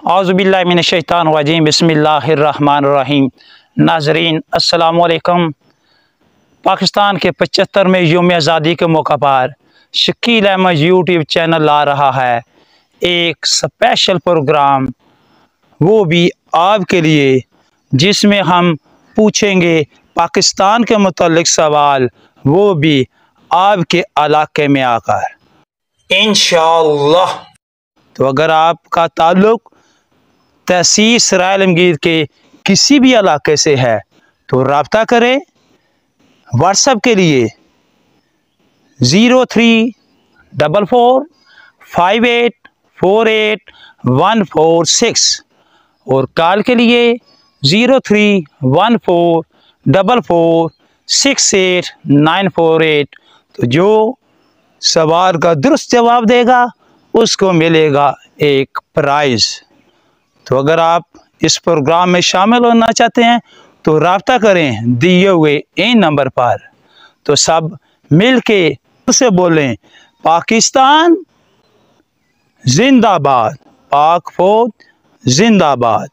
औज़ुबिल्लाहि मिनश्शैतानिर्रजीम बिस्मिल्लाहिर्रहमानिर्रहीम। नाज़रीन अस्सलामु अलैकुम। पाकिस्तान के 75वें यौम आज़ादी के मौका पर शकील अहमद यूट्यूब चैनल ला रहा है एक स्पेशल प्रोग्राम, वो भी आपके लिए, जिसमें हम पूछेंगे पाकिस्तान के मुताल्लिक सवाल, वो भी आपके इलाके में आकर इंशाअल्लाह। तो अगर आपका ताल्लुक तहसील सराय आलमगीर के किसी भी इलाके से है तो रब्ता करें व्हाट्सएप के लिए 034458484146 और कॉल के लिए 0314446848। तो जो सवाल का दुरुस्त जवाब देगा उसको मिलेगा एक प्राइज़। तो अगर आप इस प्रोग्राम में शामिल होना चाहते हैं तो रब्ता करें दिए हुए इन नंबर पर। तो सब मिल के उसे बोलें पाकिस्तान जिंदाबाद, पाक फौज जिंदाबाद।